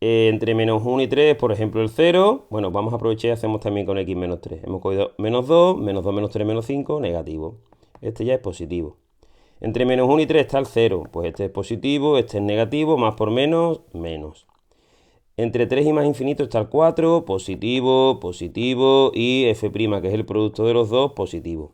Entre menos 1 y 3, por ejemplo, el 0. Bueno, vamos a aprovechar y hacemos también con x menos 3. Hemos cogido menos 2, menos 2 menos 3 menos 5, negativo. Este ya es positivo. Entre menos 1 y 3 está el 0. Pues este es positivo, este es negativo, más por menos, menos. Entre 3 y más infinito está el 4, positivo, positivo, y f', que es el producto de los dos, positivo.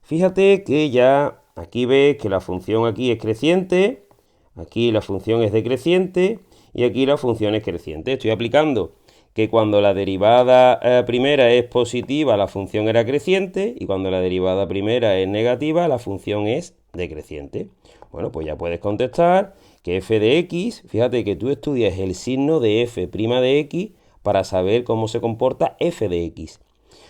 Fíjate que ya aquí ves que la función aquí es creciente, aquí la función es decreciente y aquí la función es creciente. Estoy aplicando que cuando la derivada primera es positiva la función era creciente y cuando la derivada primera es negativa la función es decreciente. Bueno, pues ya puedes contestar que f de x, fíjate que tú estudias el signo de f' de x para saber cómo se comporta f de x.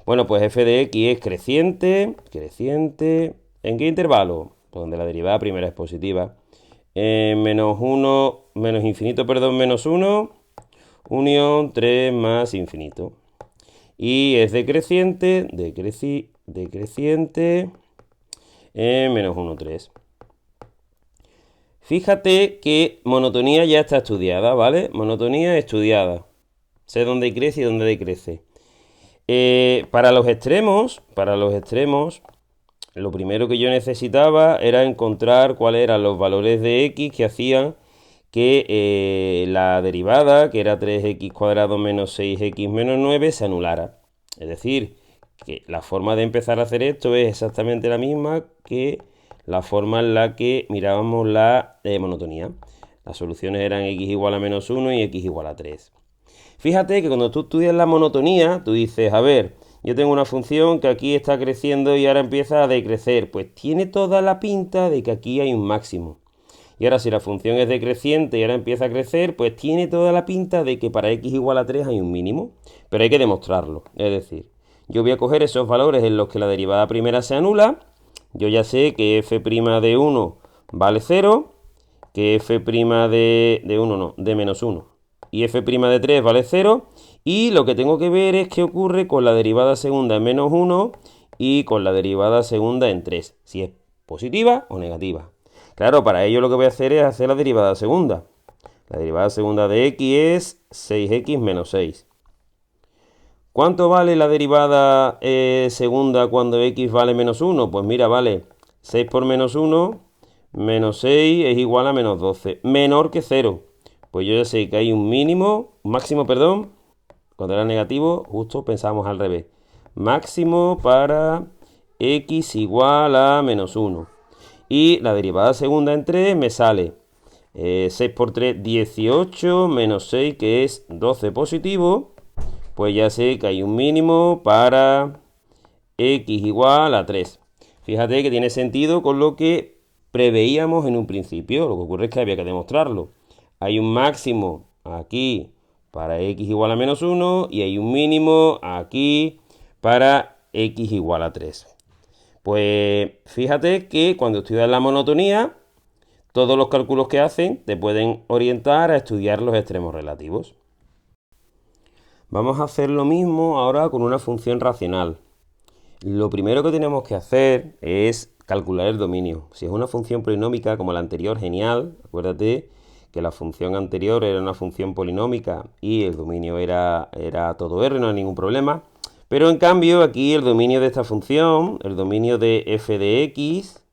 Bueno, pues f de x es creciente, creciente. ¿En qué intervalo? Pues donde la derivada primera es positiva. Menos 1, menos infinito, perdón, menos 1, unión 3 más infinito. Y es decreciente, decreciente, menos 1, 3. Fíjate que monotonía ya está estudiada, ¿vale? Monotonía estudiada. Sé dónde crece y dónde decrece. Para los extremos, lo primero que yo necesitaba era encontrar cuáles eran los valores de x que hacían que la derivada, que era 3x cuadrado menos 6x menos 9, se anulara. Es decir, que la forma de empezar a hacer esto es exactamente la misma que la forma en la que mirábamos la monotonía. Las soluciones eran x igual a menos 1 y x igual a 3. Fíjate que cuando tú estudias la monotonía, tú dices, a ver, yo tengo una función que aquí está creciendo y ahora empieza a decrecer. Pues tiene toda la pinta de que aquí hay un máximo. Y ahora si la función es decreciente y ahora empieza a crecer, pues tiene toda la pinta de que para x igual a 3 hay un mínimo. Pero hay que demostrarlo. Es decir, yo voy a coger esos valores en los que la derivada primera se anula. Yo ya sé que f' de 1 vale 0, que f' de 1 no, de menos 1. Y f' de 3 vale 0. Y lo que tengo que ver es qué ocurre con la derivada segunda en menos 1 y con la derivada segunda en 3. Si es positiva o negativa. Claro, para ello lo que voy a hacer es hacer la derivada segunda. La derivada segunda de x es 6x menos 6. ¿Cuánto vale la derivada segunda cuando x vale menos 1? Pues mira, vale 6 por menos 1, menos 6 es igual a menos 12. Menor que 0. Pues yo ya sé que hay un máximo, perdón, cuando era negativo, justo pensábamos al revés. Máximo para x igual a menos 1. Y la derivada segunda en 3 me sale 6 por 3, 18, menos 6, que es 12 positivo. Pues ya sé que hay un mínimo para x igual a 3. Fíjate que tiene sentido con lo que preveíamos en un principio. Lo que ocurre es que había que demostrarlo. Hay un máximo aquí para x igual a menos 1 y hay un mínimo aquí para x igual a 3. Pues fíjate que cuando estudias la monotonía, todos los cálculos que hacen te pueden orientar a estudiar los extremos relativos. Vamos a hacer lo mismo ahora con una función racional. Lo primero que tenemos que hacer es calcular el dominio. Si es una función polinómica como la anterior, genial. Acuérdate que la función anterior era una función polinómica y el dominio era todo R, no hay ningún problema. Pero en cambio aquí el dominio de esta función, el dominio de f de x,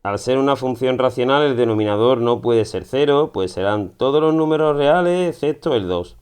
al ser una función racional el denominador no puede ser 0, pues serán todos los números reales excepto el 2.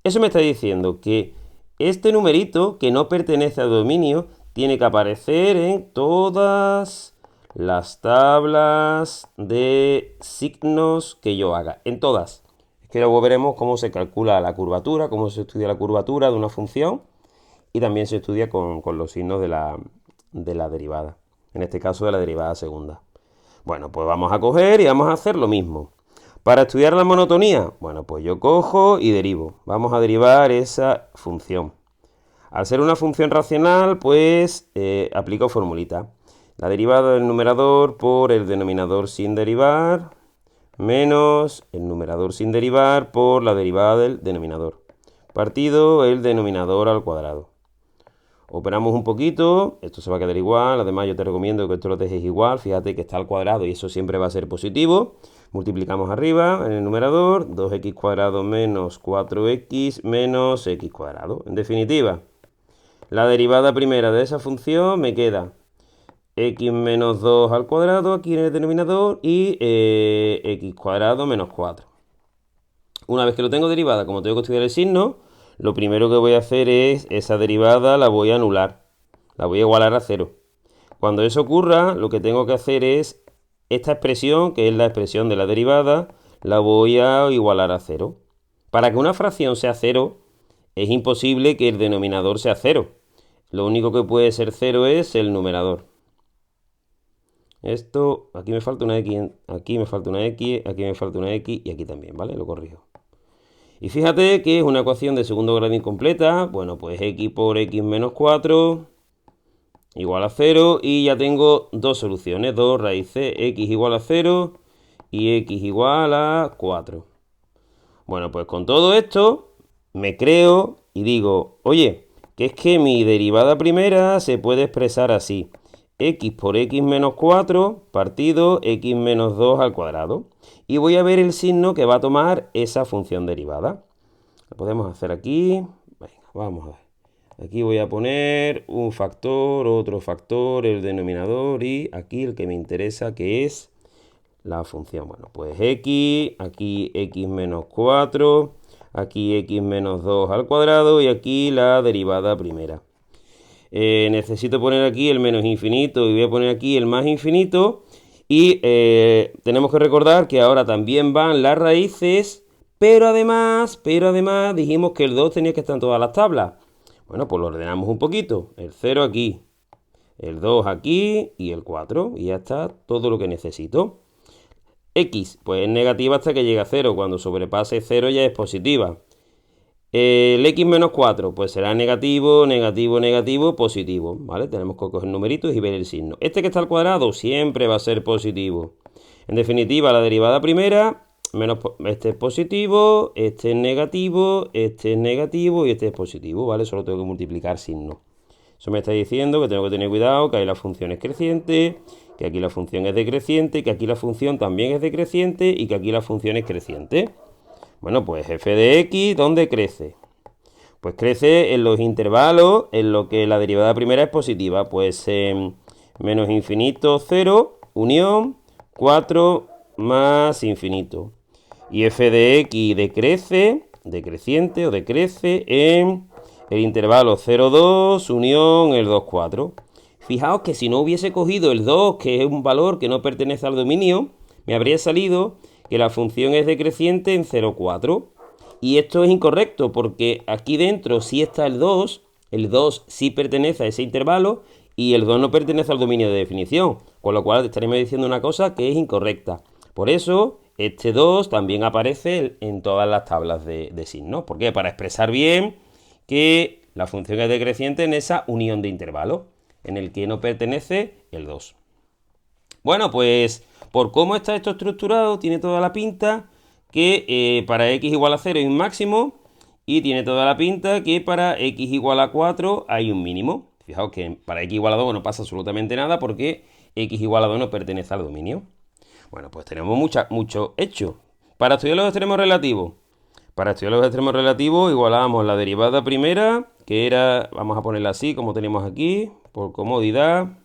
Eso me está diciendo que este numerito que no pertenece al dominio tiene que aparecer en todas las tablas de signos que yo haga. En todas. Es que luego veremos cómo se calcula la curvatura, cómo se estudia la curvatura de una función y también se estudia con los signos de la derivada. En este caso de la derivada segunda. Bueno, pues vamos a coger y vamos a hacer lo mismo. Para estudiar la monotonía, bueno, pues yo cojo y derivo. Vamos a derivar esa función. Al ser una función racional, pues aplico formulita. La derivada del numerador por el denominador sin derivar, menos el numerador sin derivar por la derivada del denominador. Partido el denominador al cuadrado. Operamos un poquito, esto se va a quedar igual, además yo te recomiendo que esto lo dejes igual, fíjate que está al cuadrado y eso siempre va a ser positivo. Multiplicamos arriba en el numerador, 2x cuadrado menos 4x menos x cuadrado. En definitiva, la derivada primera de esa función me queda x menos 2 al cuadrado aquí en el denominador y x cuadrado menos 4. Una vez que lo tengo derivada, como tengo que estudiar el signo, lo primero que voy a hacer es esa derivada la voy a anular, la voy a igualar a 0. Cuando eso ocurra, lo que tengo que hacer es esta expresión, que es la expresión de la derivada, la voy a igualar a 0. Para que una fracción sea 0, es imposible que el denominador sea 0. Lo único que puede ser 0 es el numerador. Esto, aquí me falta una X, aquí me falta una X, aquí me falta una X y aquí también, ¿vale? Lo corrijo. Y fíjate que es una ecuación de segundo grado incompleta. Bueno, pues x por x menos 4 igual a 0 y ya tengo dos soluciones, dos raíces, x igual a 0 y x igual a 4. Bueno, pues con todo esto me creo y digo, oye, que es que mi derivada primera se puede expresar así. X por x menos 4 partido x menos 2 al cuadrado. Y voy a ver el signo que va a tomar esa función derivada. Lo podemos hacer aquí. Venga, vamos a ver. Aquí voy a poner un factor, otro factor, el denominador y aquí el que me interesa que es la función. Bueno, pues x, aquí x menos 4, aquí x menos 2 al cuadrado y aquí la derivada primera. Necesito poner aquí el menos infinito y voy a poner aquí el más infinito. Y tenemos que recordar que ahora también van las raíces, pero además dijimos que el 2 tenía que estar en todas las tablas. Bueno, pues lo ordenamos un poquito. El 0 aquí, el 2 aquí y el 4. Y ya está todo lo que necesito. X, pues es negativa hasta que llegue a 0. Cuando sobrepase 0 ya es positiva. El x menos 4, pues será negativo, negativo, negativo, positivo, ¿vale? Tenemos que coger numeritos y ver el signo. Este que está al cuadrado siempre va a ser positivo. En definitiva, la derivada primera, menos este es positivo, este es negativo y este es positivo, ¿vale? Solo tengo que multiplicar signos. Eso me está diciendo que tengo que tener cuidado, que ahí la función es creciente, que aquí la función es decreciente, que aquí la función también es decreciente y que aquí la función es creciente. Bueno, pues f de x, ¿dónde crece? Pues crece en los intervalos en los que la derivada primera es positiva. Pues menos infinito 0, unión 4 más infinito. Y f de x decreciente o decrece en el intervalo 0, 2, unión el 2, 4. Fijaos que si no hubiese cogido el 2, que es un valor que no pertenece al dominio, me habría salido que la función es decreciente en 0, 4. Y esto es incorrecto porque aquí dentro sí está el 2 sí pertenece a ese intervalo y el 2 no pertenece al dominio de definición, con lo cual estaremos diciendo una cosa que es incorrecta. Por eso este 2 también aparece en todas las tablas de signos. ¿Por qué? Para expresar bien que la función es decreciente en esa unión de intervalos en el que no pertenece el 2. Bueno, pues por cómo está esto estructurado, tiene toda la pinta que para x igual a 0 hay un máximo y tiene toda la pinta que para x igual a 4 hay un mínimo. Fijaos que para x igual a 2 no pasa absolutamente nada porque x igual a 2 no pertenece al dominio. Bueno, pues tenemos mucho hecho. Para estudiar los extremos relativos. Para estudiar los extremos relativos igualamos la derivada primera, que era, vamos a ponerla así como tenemos aquí, por comodidad.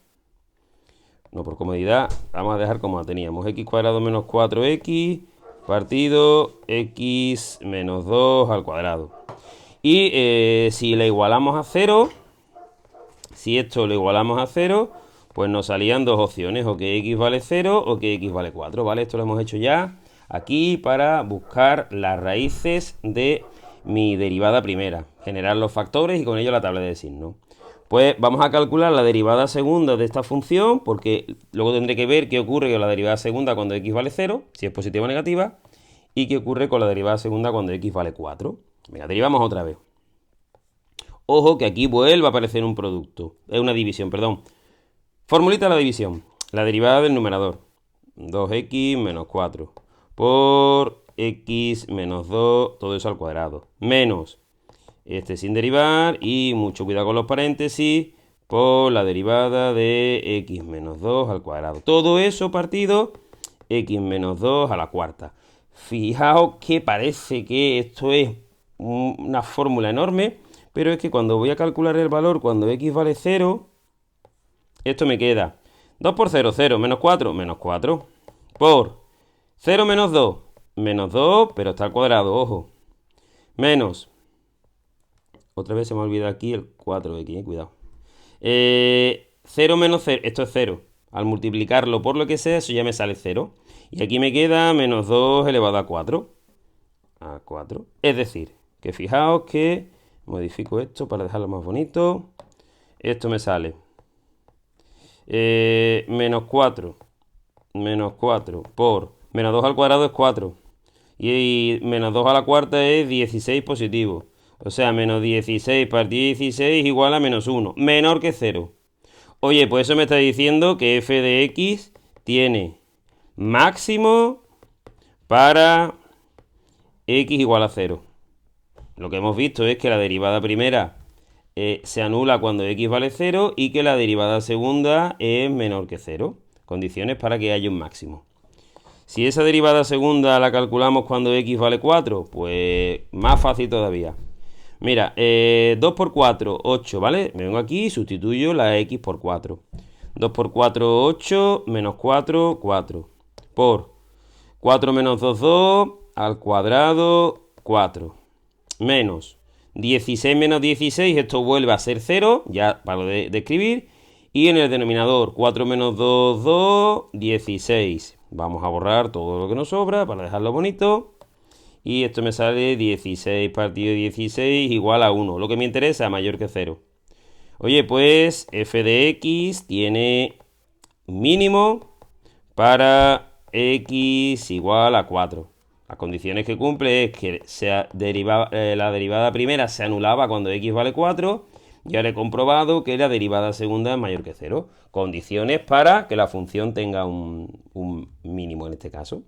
No, por comodidad, vamos a dejar como la teníamos. X cuadrado menos 4x partido x menos 2 al cuadrado. Y si le igualamos a 0, si esto lo igualamos a 0, pues nos salían dos opciones, o que x vale 0 o que x vale 4, ¿vale? Esto lo hemos hecho ya aquí para buscar las raíces de mi derivada primera, generar los factores y con ello la tabla de signos. Pues vamos a calcular la derivada segunda de esta función, porque luego tendré que ver qué ocurre con la derivada segunda cuando x vale 0, si es positiva o negativa, y qué ocurre con la derivada segunda cuando x vale 4. Venga, derivamos otra vez. Ojo que aquí vuelve a aparecer un producto, es una división, perdón. Formulita la división, la derivada del numerador, 2x menos 4, por x menos 2, todo eso al cuadrado, menos este sin derivar y mucho cuidado con los paréntesis por la derivada de x menos 2 al cuadrado. Todo eso partido x menos 2 a la cuarta. Fijaos que parece que esto es una fórmula enorme, pero es que cuando voy a calcular el valor, cuando x vale 0, esto me queda 2 por 0, 0, menos 4, menos 4, por 0 menos 2, pero está al cuadrado, ojo, menos, otra vez se me olvida aquí el 4x, cuidado. 0 menos 0, esto es 0. Al multiplicarlo por lo que sea, eso ya me sale 0. Y aquí me queda menos 2 elevado a 4. A 4. Es decir, que fijaos que modifico esto para dejarlo más bonito. Esto me sale menos 4. Menos 4 por menos 2 al cuadrado es 4. Y menos 2 a la cuarta es 16 positivo. O sea, menos 16 partido de 16 igual a menos 1. Menor que 0. Oye, pues eso me está diciendo que f de x tiene máximo para x igual a 0. Lo que hemos visto es que la derivada primera se anula cuando x vale 0 y que la derivada segunda es menor que 0. Condiciones para que haya un máximo. Si esa derivada segunda la calculamos cuando x vale 4, pues más fácil todavía. Mira, 2 por 4, 8, ¿vale? Me vengo aquí y sustituyo la x por 4. 2 por 4, 8, menos 4, 4. Por 4 menos 2, 2, al cuadrado, 4. Menos 16 menos 16, esto vuelve a ser 0, ya para de escribir. Y en el denominador, 4 menos 2, 2, 16. Vamos a borrar todo lo que nos sobra para dejarlo bonito. Y esto me sale 16 partido de 16 igual a 1. Lo que me interesa, mayor que 0. Oye, pues f de x tiene mínimo para x igual a 4. Las condiciones que cumple es que la derivada primera se anulaba cuando x vale 4. Y ahora he comprobado que la derivada segunda es mayor que 0. Condiciones para que la función tenga un mínimo en este caso.